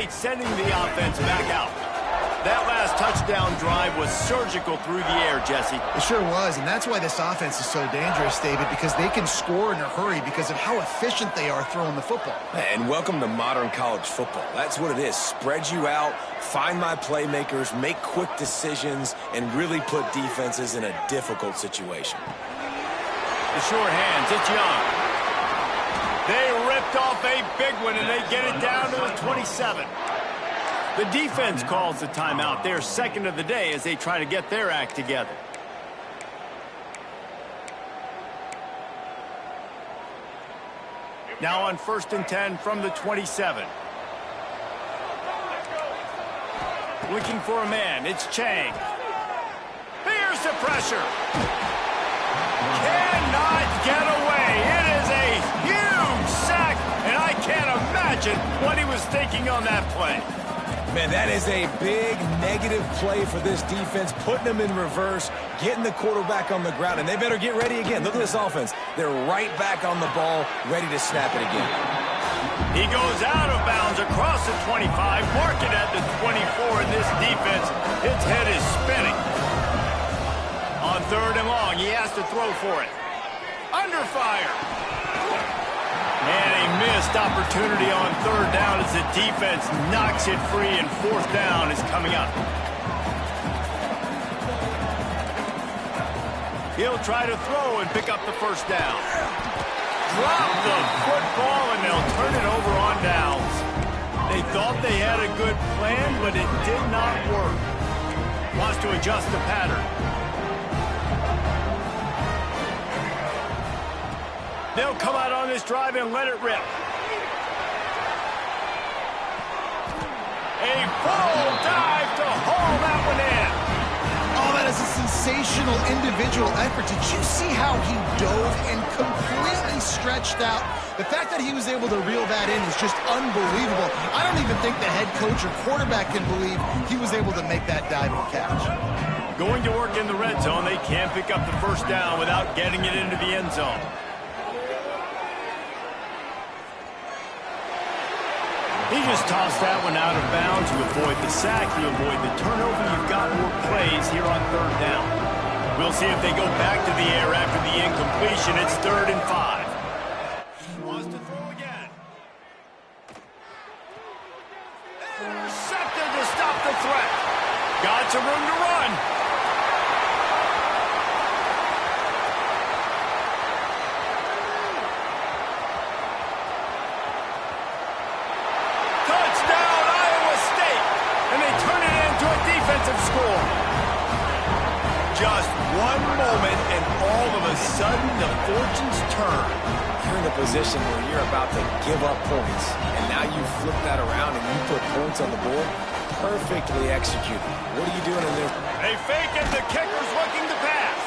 right, sending the offense back out. That last touchdown drive was surgical through the air, Jesse. It sure was, and that's why this offense is so dangerous, David, because they can score in a hurry because of how efficient they are throwing the football. And welcome to modern college football. That's what it is. Spread you out, find my playmakers, make quick decisions, and really put defenses in a difficult situation. The short hands, it's Young. They ripped off a big one, and they get it down to the 27. The defense calls the timeout. Their second of the day as they try to get their act together. Now on 1st and 10 from the 27. Looking for a man. It's Chang. Here's the pressure. Cannot get away. It is a huge sack, and I can't imagine what he was thinking on that play. Man, that is a big negative play for this defense, putting them in reverse, getting the quarterback on the ground, and they better get ready again. Look at this offense. They're right back on the ball, ready to snap it again. He goes out of bounds across the 25, mark it at the 24, and this defense, its head is spinning. On 3rd and long, he has to throw for it. Under fire. And a missed opportunity on 3rd down as the defense knocks it free, and 4th down is coming up. He'll try to throw and pick up the 1st down. Drop the football, and they'll turn it over on downs. They thought they had a good plan, but it did not work. Wants to adjust the pattern. They'll come out on this drive and let it rip. A full dive to haul that one in. Oh, that is a sensational individual effort. Did you see how he dove and completely stretched out? The fact that he was able to reel that in is just unbelievable. I don't even think the head coach or quarterback can believe he was able to make that dive and catch. Going to work in the red zone, they can't pick up the 1st down without getting it into the end zone. He just tossed that one out of bounds to avoid the sack, to avoid the turnover. You've got more plays here on 3rd down. We'll see if they go back to the air after the incompletion. It's 3rd and 5. He wants to throw again. Intercepted to stop the threat. Got some room to run. Score. Just one moment, and all of a sudden, the fortunes turn. You're in a position where you're about to give up points, and now you flip that around and you put points on the board. Perfectly executed. What are you doing in there? They fake it. The kicker's looking to pass.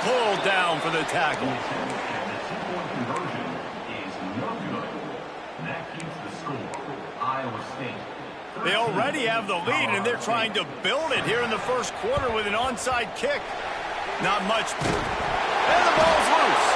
Pulled down for the tackle. They already have the lead, and they're trying to build it here in the 1st quarter with an onside kick. Not much. And the ball's loose.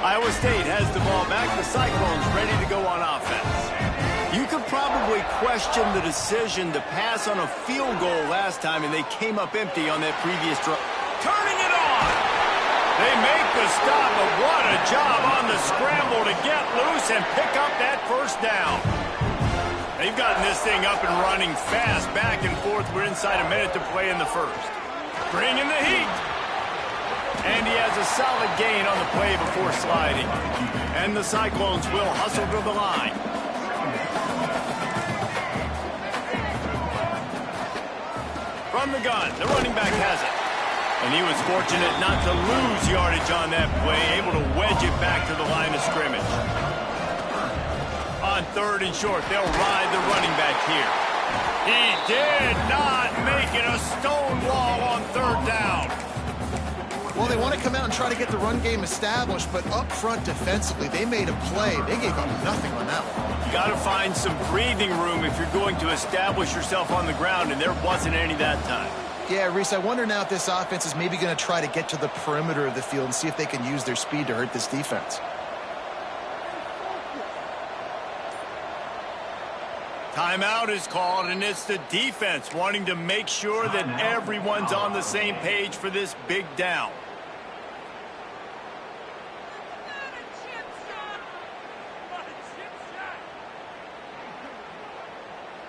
Iowa State has the ball back. The Cyclones ready to go on offense. You could probably question the decision to pass on a field goal last time, and they came up empty on that previous drive. Turning it on! They make the stop, but what a job on the scramble to get loose and pick up that 1st down. They've gotten this thing up and running fast, back and forth. We're inside a minute to play in the 1st. Bringing the heat. And he has a solid gain on the play before sliding. And the Cyclones will hustle to the line. From the gun, the running back has it. And he was fortunate not to lose yardage on that play, able to wedge it back to the line of scrimmage. On 3rd and short, they'll ride the running back here. He did not make it a stone wall on 3rd down. Well, they want to come out and try to get the run game established, but up front defensively, they made a play. They gave up nothing on that one. You got to find some breathing room if you're going to establish yourself on the ground, and there wasn't any that time. Yeah, Reese, I wonder now if this offense is maybe going to try to get to the perimeter of the field and see if they can use their speed to hurt this defense. Timeout is called, and it's the defense wanting to make sure that everyone's on the same page for this big down.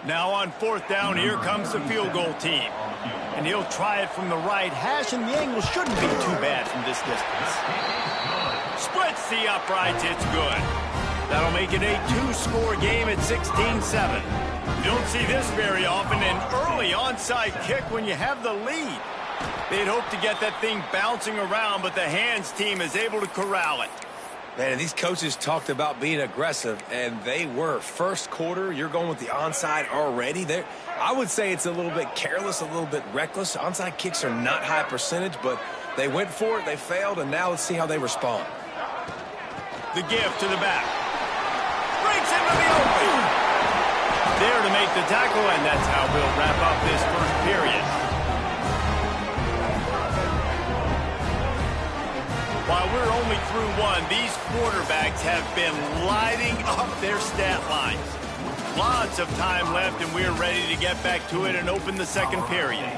Now on 4th down, here comes the field goal team. And he'll try it from the right hash, and the angle shouldn't be too bad from this distance. Splits the uprights, it's good. That'll make it a 2-score game at 16-7. You don't see this very often, an early onside kick when you have the lead. They'd hope to get that thing bouncing around, but the hands team is able to corral it. Man, these coaches talked about being aggressive, and they were. First quarter, you're going with the onside already. I would say it's a little bit careless, a little bit reckless. Onside kicks are not high percentage, but they went for it, they failed, and now let's see how they respond. The give to the back. Breaks into the open. There to make the tackle, and that's how we'll wrap up this first period. While we're only through one, these quarterbacks have been lighting up their stat lines. Lots of time left, and we're ready to get back to it and open the second period.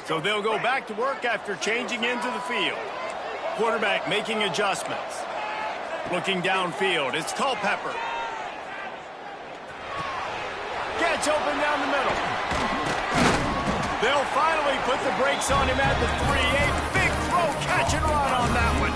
So they'll go back to work after changing into the field. Quarterback making adjustments. Looking downfield, it's Culpepper. Gets open down the middle. They'll finally put the brakes on him at the 3. A big throw, catch and run on that one.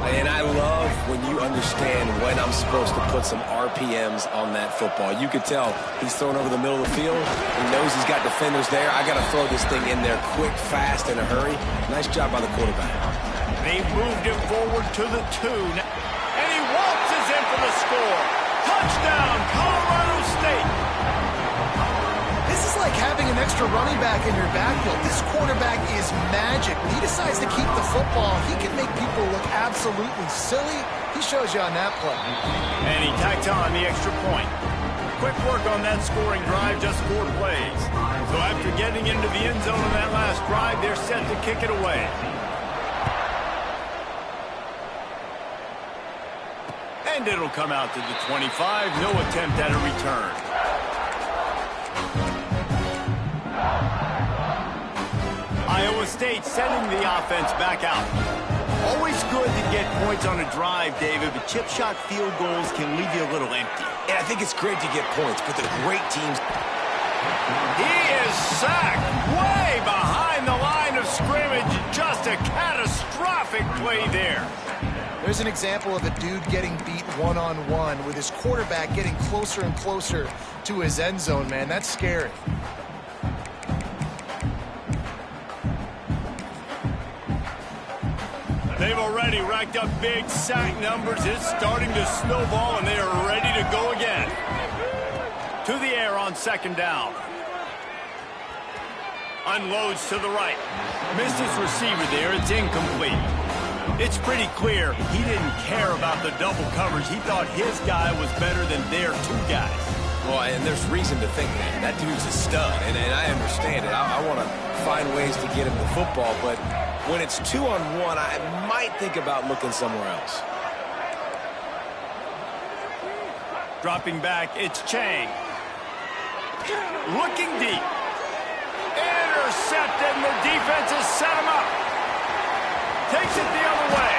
And I love when you understand when I'm supposed to put some RPMs on that football. You could tell he's throwing over the middle of the field. He knows he's got defenders there. I got to throw this thing in there quick, fast, in a hurry. Nice job by the quarterback. They moved him forward to the 2. And he waltzes in for the score. Touchdown, Colorado State. This is like having an extra running back in your backfield. This quarterback is magic. When he decides to keep the football, he can make people look absolutely silly. He shows you on that play. And he tacked on the extra point. Quick work on that scoring drive, just 4 plays. So after getting into the end zone on that last drive, they're set to kick it away. And it'll come out to the 25. No attempt at a return. Iowa State sending the offense back out. Always good to get points on a drive, David, but chip shot field goals can leave you a little empty. Yeah, I think it's great to get points, but the great teams... He is sacked way behind the line of scrimmage. Just a catastrophic play there. There's an example of a dude getting beat one-on-one with his quarterback getting closer and closer to his end zone, man. That's scary. They've already racked up big sack numbers. It's starting to snowball, and they are ready to go again. To the air on 2nd down. Unloads to the right. Missed his receiver there. It's incomplete. It's pretty clear he didn't care about the double coverage. He thought his guy was better than their 2 guys. Well, and there's reason to think that. That dude's a stud, and I understand it. I want to find ways to get him the football, but when it's 2-on-1, I might think about looking somewhere else. Dropping back, it's Chang. Looking deep. Intercepted, and the defense has set him up. Takes it the other way.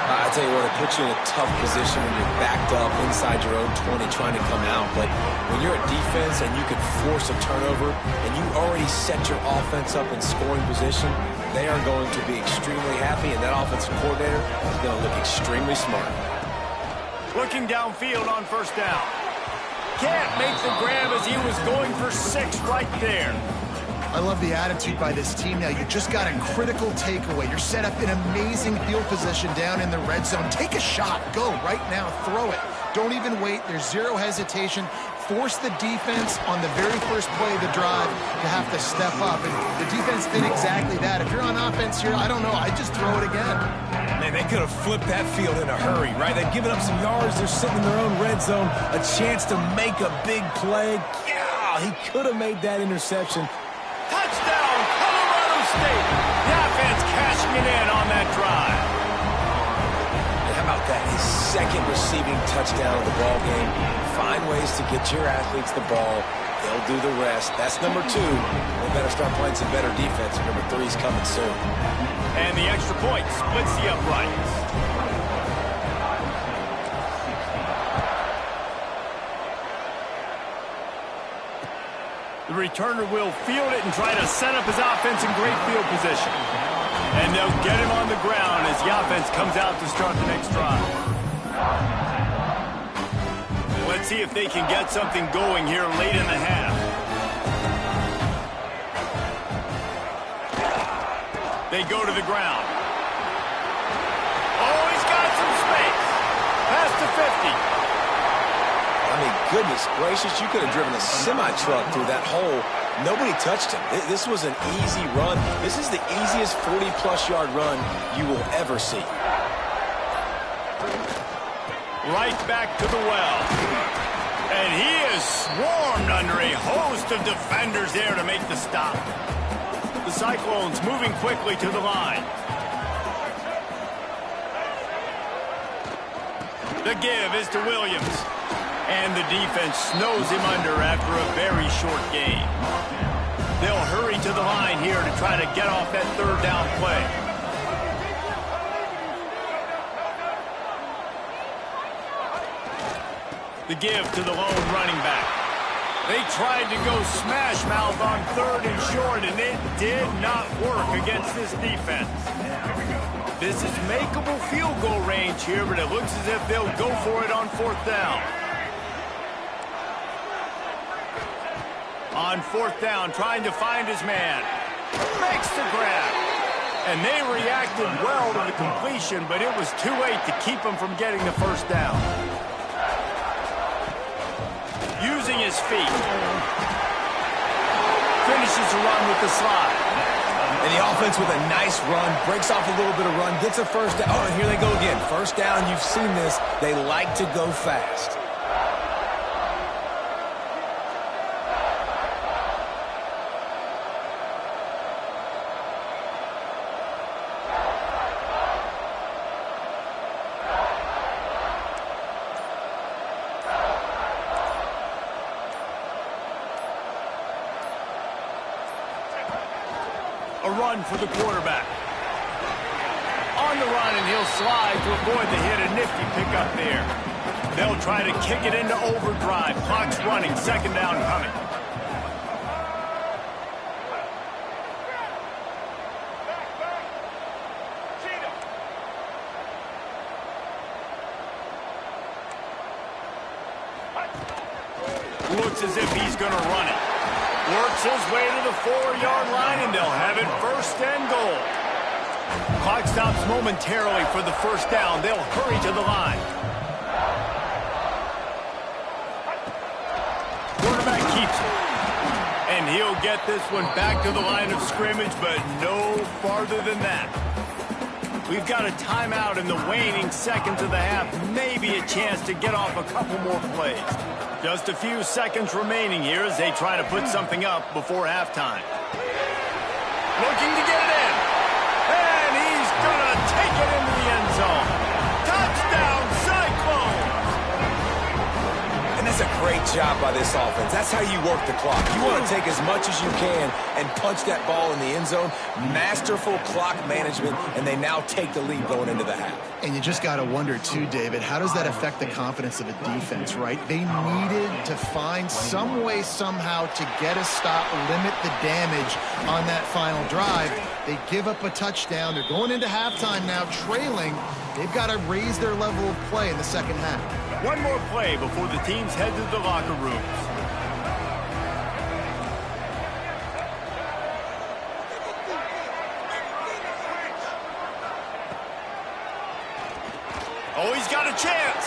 I tell you what, it puts you in a tough position when you're backed up inside your own 20 trying to come out. But when you're a defense and you can force a turnover and you already set your offense up in scoring position, they are going to be extremely happy, and that offensive coordinator is going to look extremely smart. Looking downfield on 1st down. can't make the grab as he was going for 6 right there. I love the attitude by this team now. You just got a critical takeaway. You're set up in amazing field position down in the red zone. Take a shot. Go right now. Throw it. Don't even wait. There's zero hesitation. Force the defense on the very first play of the drive to have to step up. And the defense did exactly that. If you're on offense here, I don't know. I'd just throw it again. Man, they could have flipped that field in a hurry, right? They've given up some yards. They're sitting in their own red zone. A chance to make a big play. Yeah, he could have made that interception. Touchdown, Colorado State. The offense cashing it in on that drive. How about that? His second receiving touchdown of the ball game. Find ways to get your athletes the ball. They'll do the rest. That's number 2. They better start playing some better defense. Number 3's coming soon. And the extra point splits the uprights. The returner will field it and try to set up his offense in great field position. And they'll get him on the ground as the offense comes out to start the next drive. Let's see if they can get something going here late in the half. They go to the ground. Oh, he's got some space. Past the 50. I mean, goodness gracious, you could have driven a semi-truck through that hole. Nobody touched him. This was an easy run. This is the easiest 40-plus yard run you will ever see. Right back to the well. And he is swarmed under a host of defenders there to make the stop. The Cyclones moving quickly to the line. The give is to Williams. And the defense snows him under after a very short game. They'll hurry to the line here to try to get off that third down play. The give to the lone running back. They tried to go smash mouth on 3rd and short, and it did not work against this defense. This is makeable field goal range here, but it looks as if they'll go for it on 4th down. On 4th down, trying to find his man. Makes the grab. And they reacted well to the completion, but it was too late to keep him from getting the first down. Using his feet. Finishes the run with the slide. And the offense with a nice run, breaks off a little bit of run, gets a first down. Oh, and here they go again. First down, you've seen this. They like to go fast. A run for the quarterback. On the run, and he'll slide to avoid the hit. A nifty pickup there. They'll try to kick it into overdrive. Clock's running. 2nd down coming. Looks as if he's going to run it. Works his way to the 4-yard line, and they'll have it 1st and goal. Clock stops momentarily for the first down. They'll hurry to the line. Quarterback keeps it. And he'll get this one back to the line of scrimmage, but no farther than that. We've got a timeout in the waning seconds of the half. Maybe a chance to get off a couple more plays. Just a few seconds remaining here as they try to put something up before halftime. Looking to get it in. And he's going to take it into the end zone. Touchdown, Cyclones! And that's a great job by this offense. That's how you work the clock. You want to take as much as you can and punch that ball in the end zone. Masterful clock management, and they now take the lead going into the half. And you just got to wonder, too, David, how does that affect the confidence of a defense, right? They needed to find some way, somehow, to get a stop, limit the damage on that final drive. They give up a touchdown. They're going into halftime now, trailing. They've got to raise their level of play in the second half. One more play before the teams head to the locker rooms. Oh, he's got a chance.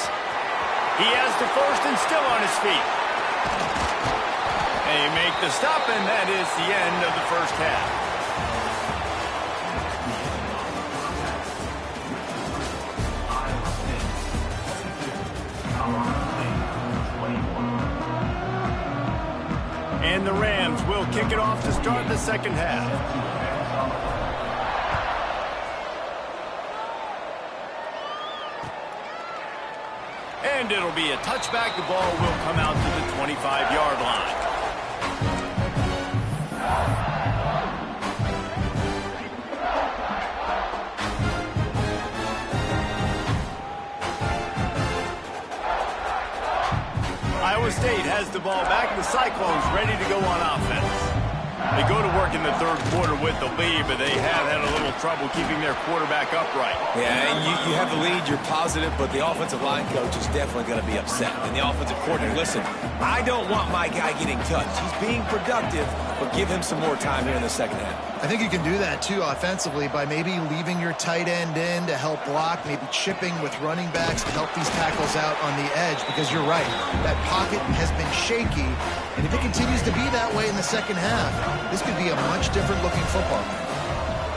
He has the first and still on his feet. They make the stop, and that is the end of the first half. And the Rams will kick it off to start the second half. And it'll be a touchback. The ball will come out to the 25-yard line. Iowa State has the ball back. The Cyclones ready to go on offense. They go to work in the third quarter with the lead, but they have had a little trouble keeping their quarterback upright. Yeah, and you have the lead, you're positive, but the offensive line coach is definitely going to be upset. And the offensive coordinator, listen, I don't want my guy getting touched. He's being productive, but give him some more time here in the second half. I think you can do that, too, offensively, by maybe leaving your tight end in to help block, maybe chipping with running backs to help these tackles out on the edge, because you're right, that pocket has been shaky, and if it continues to be that way in the second half, this could be a much different-looking football.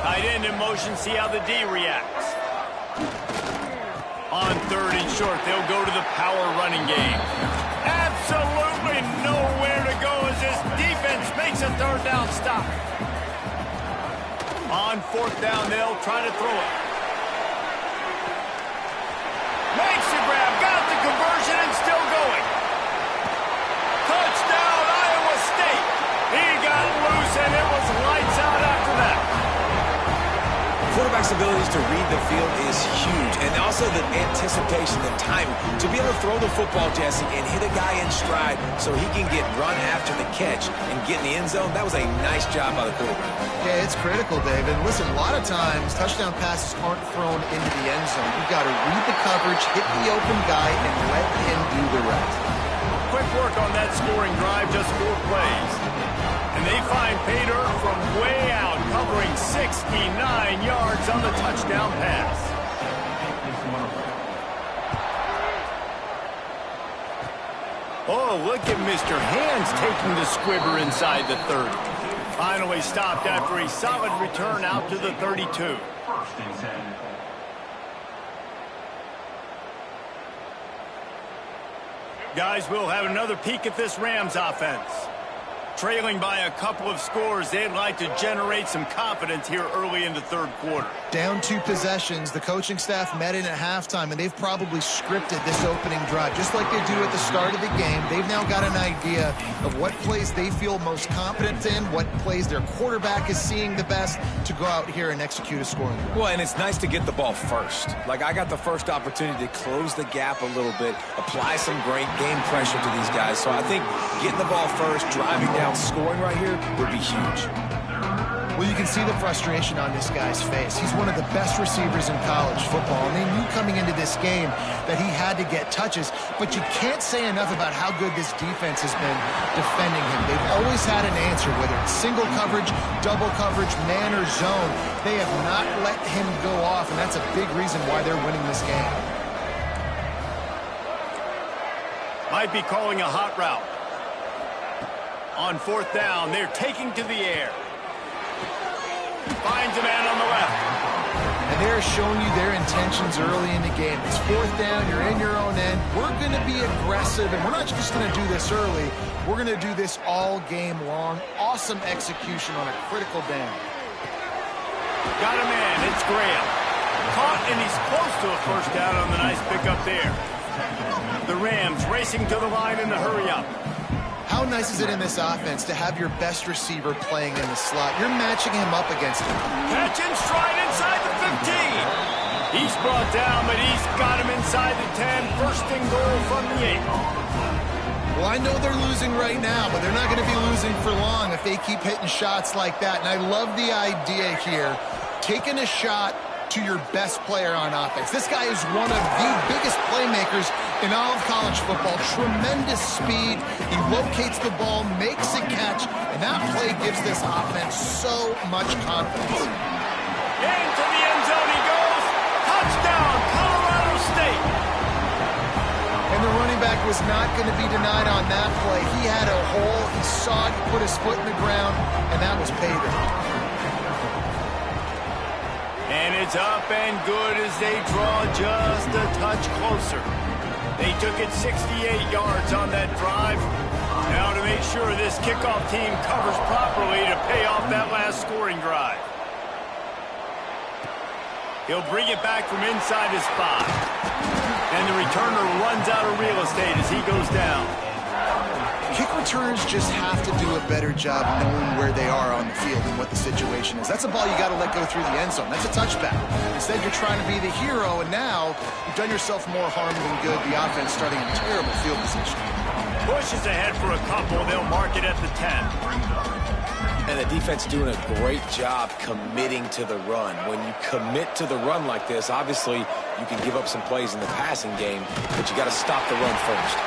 Tight end in motion, see how the D reacts. On third and short, they'll go to the power running game. Absolutely nowhere to go as this defense makes a third down stop. On fourth down, they'll try to throw it. Makes the grab, got the conversion, and still going. Touchdown, Iowa State. He got loose, and it was lights out after that. Quarterback's abilities to read the field is huge, and also the anticipation, the timing. To be able to throw the football, Jesse, and hit a guy in stride so he can get run after the catch and get in the end zone, that was a nice job by the quarterback. Yeah, it's critical, Dave. And listen, a lot of times, touchdown passes aren't thrown into the end zone. You've got to read the coverage, hit the open guy, and let him do the rest. Quick work on that scoring drive, just 4 plays. And they find Pater from way out, covering 69 yards on the touchdown pass. Oh, look at Mr. Hands taking the squibber inside the 30. Finally stopped after a solid return out to the 32. Guys, we'll have another peek at this Rams offense. Trailing by a couple of scores, they'd like to generate some confidence here early in the third quarter. Down 2 possessions, the coaching staff met in at halftime, and they've probably scripted this opening drive. Just like they do at the start of the game, they've now got an idea of what plays they feel most confident in, what plays their quarterback is seeing the best to go out here and execute a scoring drive. Well, and it's nice to get the ball first. Like, I got the first opportunity to close the gap a little bit, apply some great game pressure to these guys. So I think getting the ball first, driving down, scoring right here would be huge. Well, you can see the frustration on this guy's face. He's one of the best receivers in college football, and they knew coming into this game that he had to get touches, but you can't say enough about how good this defense has been defending him. They've always had an answer, whether it's single coverage, double coverage, man or zone. They have not let him go off, and that's a big reason why they're winning this game. Might be calling a hot route. On fourth down, they're taking to the air. Finds a man on the left. And they're showing you their intentions early in the game. It's fourth down, you're in your own end. We're going to be aggressive, and we're not just going to do this early. We're going to do this all game long. Awesome execution on a critical down. Got a man, it's Graham. Caught, and he's close to a first down on the nice pickup there. The Rams racing to the line in the hurry-up. How nice is it in this offense to have your best receiver playing in the slot? You're matching him up against him. Catch and stride inside the 15. He's brought down, but he's got him inside the 10. First and goal from the 8. Well, I know they're losing right now, but they're not going to be losing for long if they keep hitting shots like that. And I love the idea here, taking a shot to your best player on offense. This guy is one of the biggest playmakers in all of college football. Tremendous speed. He locates the ball, makes a catch, and that play gives this offense so much confidence. Into the end zone he goes. Touchdown, Colorado State. And the running back was not going to be denied on that play. He had a hole. He saw it. He put his foot in the ground, and that was payback. And it's up and good as they draw just a touch closer. They took it 68 yards on that drive. Now to make sure this kickoff team covers properly to pay off that last scoring drive. He'll bring it back from inside his 5. And the returner runs out of real estate as he goes down. Kick returners just have to do a better job knowing where they are on the field and what the situation is. That's a ball you got to let go through the end zone. That's a touchback. Instead, you're trying to be the hero, and now you've done yourself more harm than good. The offense starting in terrible field position. Pushes ahead for a couple. They'll mark it at the 10. And the defense doing a great job committing to the run. When you commit to the run like this, obviously you can give up some plays in the passing game, but you got to stop the run first.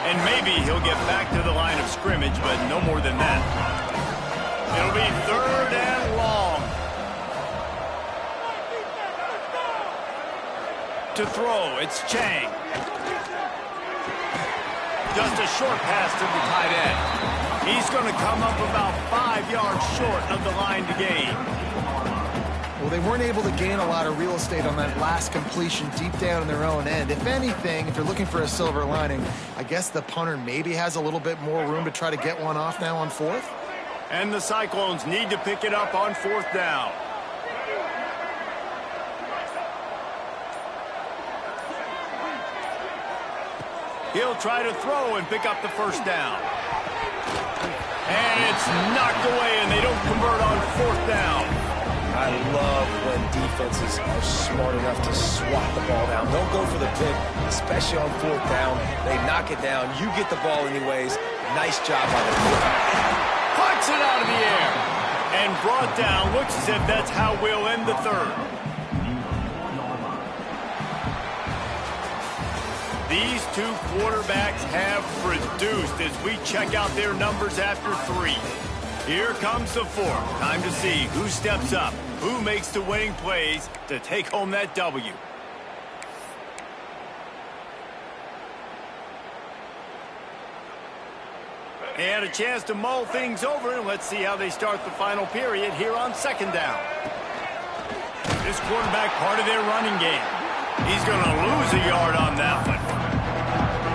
And maybe he'll get back to the line of scrimmage, but no more than that. It'll be 3rd and long. To throw, it's Chang. Just a short pass to the tight end. He's going to come up about 5 yards short of the line to gain. Well, they weren't able to gain a lot of real estate on that last completion deep down in their own end. If anything, if you're looking for a silver lining, I guess the punter maybe has a little bit more room to try to get one off now on 4th. And the Cyclones need to pick it up on 4th down. He'll try to throw and pick up the 1st down. And it's knocked away, and they don't convert on 4th down. I love when defenses are smart enough to swat the ball down. Don't go for the pick, especially on 4th down. They knock it down. You get the ball anyways. Nice job by the quarterback. Puts it out of the air. And brought down. Looks as if that's how we'll end the 3rd. These two quarterbacks have produced as we check out their numbers after 3. Here comes the 4th. Time to see who steps up, who makes the winning plays to take home that W. And a chance to mull things over, and let's see how they start the final period here on 2nd down. This quarterback part of their running game. He's going to lose a yard on that one.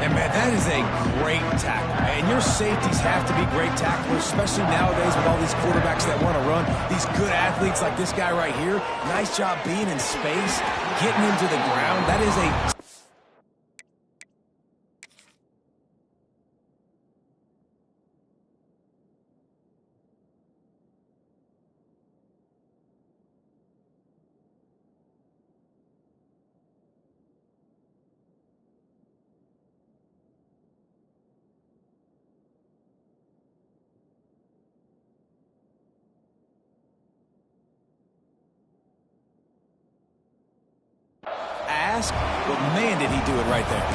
And, man, that is a great tackle. And your safeties have to be great tacklers, especially nowadays with all these quarterbacks that want to run. These good athletes like this guy right here, nice job being in space, getting into the ground. That is a... But man, did he do it right there.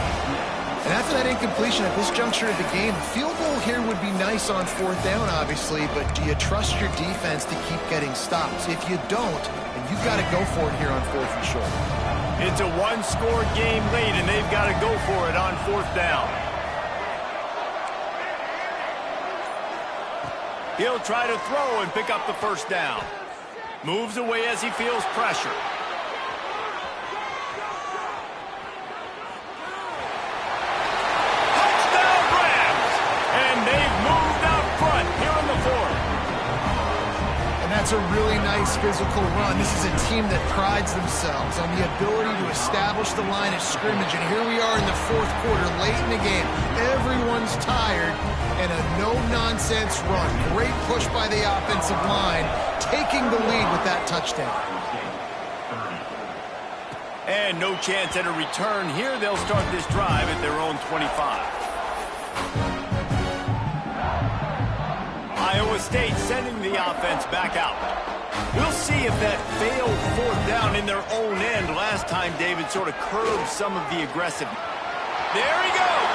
And after that incompletion at this juncture of the game, a field goal here would be nice on 4th down, obviously, but do you trust your defense to keep getting stops? If you don't, then you've got to go for it here on 4th and short. It's a one-score game late, and they've got to go for it on 4th down. He'll try to throw and pick up the 1st down. Moves away as he feels pressure. That's a really nice physical run. This is a team that prides themselves on the ability to establish the line of scrimmage. And here we are in the 4th quarter, late in the game. Everyone's tired, and a no-nonsense run. Great push by the offensive line, taking the lead with that touchdown. And no chance at a return here. They'll start this drive at their own 25. Iowa State sending the offense back out. We'll see if that failed fourth down in their own end last time David sort of curbed some of the aggressive. There he goes.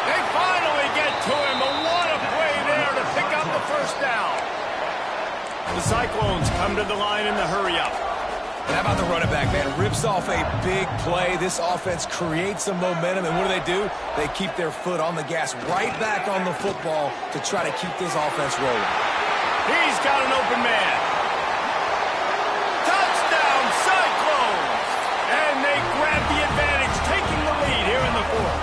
They finally get to him, but what a play there to pick up the first down. The Cyclones come to the line in the hurry-up. And how about the running back, man? Rips off a big play. This offense creates some momentum, and what do? They keep their foot on the gas, right back on the football to try to keep this offense rolling. He's got an open man. Touchdown, Cyclones! And they grab the advantage, taking the lead here in the fourth.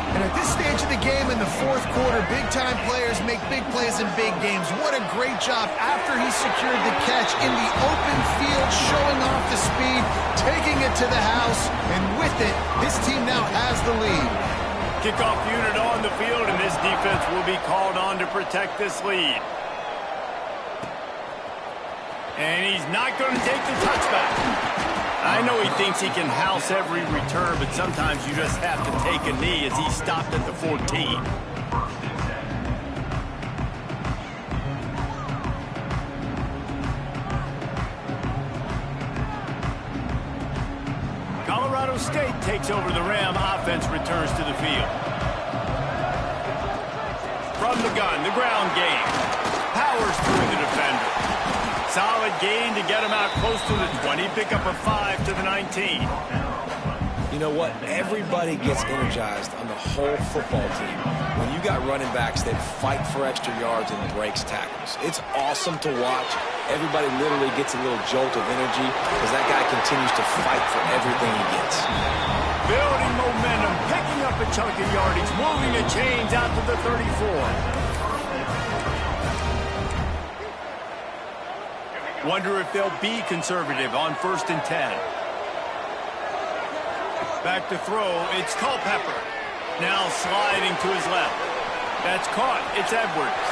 And at this stage of the game in the fourth quarter, big-time players make big plays in big games. What a great job after he secured the catch in the open field, showing off the speed, taking it to the house, and with it, his team now has the lead. Kickoff unit on the field, and this defense will be called on to protect this lead. And he's not going to take the touchback. I know he thinks he can house every return, but sometimes you just have to take a knee as he stopped at the 14. Colorado State takes over the Ram. Offense returns to the field. From the gun, the ground game. Powers through the defender. Solid gain to get him out close to the 20. Pick up a 5 to the 19. You know what? Everybody gets energized on the whole football team when you got running backs that fight for extra yards and breaks tackles. It's awesome to watch. Everybody literally gets a little jolt of energy because that guy continues to fight for everything he gets. Building momentum, picking up a chunk of yardage, moving the chains out to the 34. Wonder if they'll be conservative on 1st and 10. Back to throw, it's Culpepper. Now sliding to his left. That's caught, it's Edwards.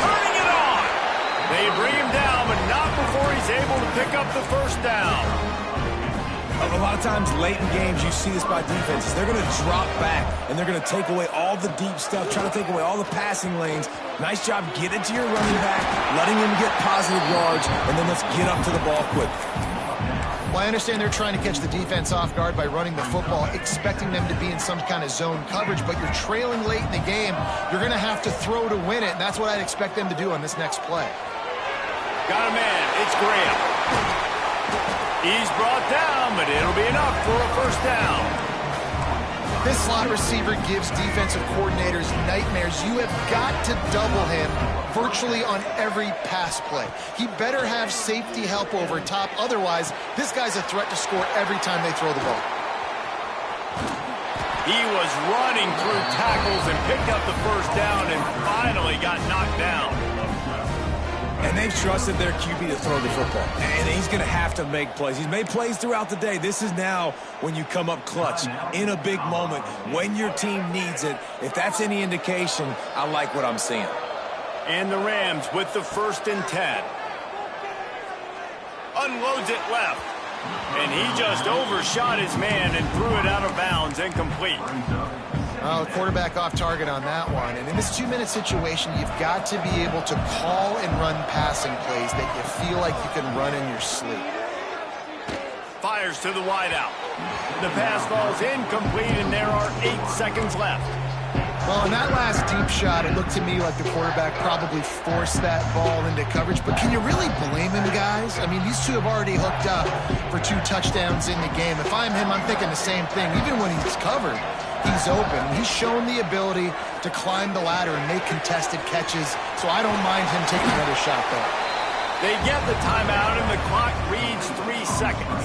Turning it on! They bring him down, but not before he's able to pick up the first down. A lot of times late in games, you see this by defenses. They're going to drop back, and they're going to take away all the deep stuff, try to take away all the passing lanes. Nice job getting to your running back, letting him get positive yards, and then let's get up to the ball quickly. Well, I understand they're trying to catch the defense off guard by running the football, expecting them to be in some kind of zone coverage, but you're trailing late in the game. You're going to have to throw to win it, and that's what I'd expect them to do on this next play. Got a man, it's Graham. He's brought down, but it'll be enough for a first down. This slot receiver gives defensive coordinators nightmares. You have got to double him virtually on every pass play. He better have safety help over top. Otherwise, this guy's a threat to score every time they throw the ball. He was running through tackles and picked up the first down and finally got knocked down. And they've trusted their QB to throw the football. And he's going to have to make plays. He's made plays throughout the day. This is now when you come up clutch in a big moment when your team needs it. If that's any indication, I like what I'm seeing. And the Rams with the 1st and 10. Unloads it left. And he just overshot his man and threw it out of bounds, incomplete. The quarterback off target on that one. And in this 2-minute situation, you've got to be able to call and run passing plays that you feel like you can run in your sleep. Fires to the wideout. The pass falls incomplete, and there are 8 seconds left. Well, in that last deep shot, it looked to me like the quarterback probably forced that ball into coverage. But can you really blame him, guys? I mean, these two have already hooked up for 2 touchdowns in the game. If I'm him, I'm thinking the same thing. Even when he's covered, he's open. He's shown the ability to climb the ladder and make contested catches, so I don't mind him taking another shot there. They get the timeout, and the clock reads 3 seconds.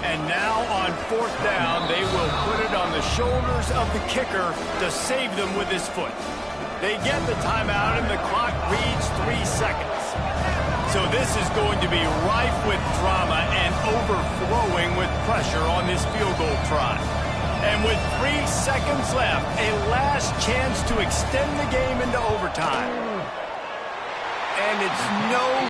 And now on 4th down, they will put it on the shoulders of the kicker to save them with his foot. They get the timeout, and the clock reads 3 seconds. So this is going to be rife with drama and overflowing with pressure on this field goal try. And with 3 seconds left, a last chance to extend the game into overtime. And it's no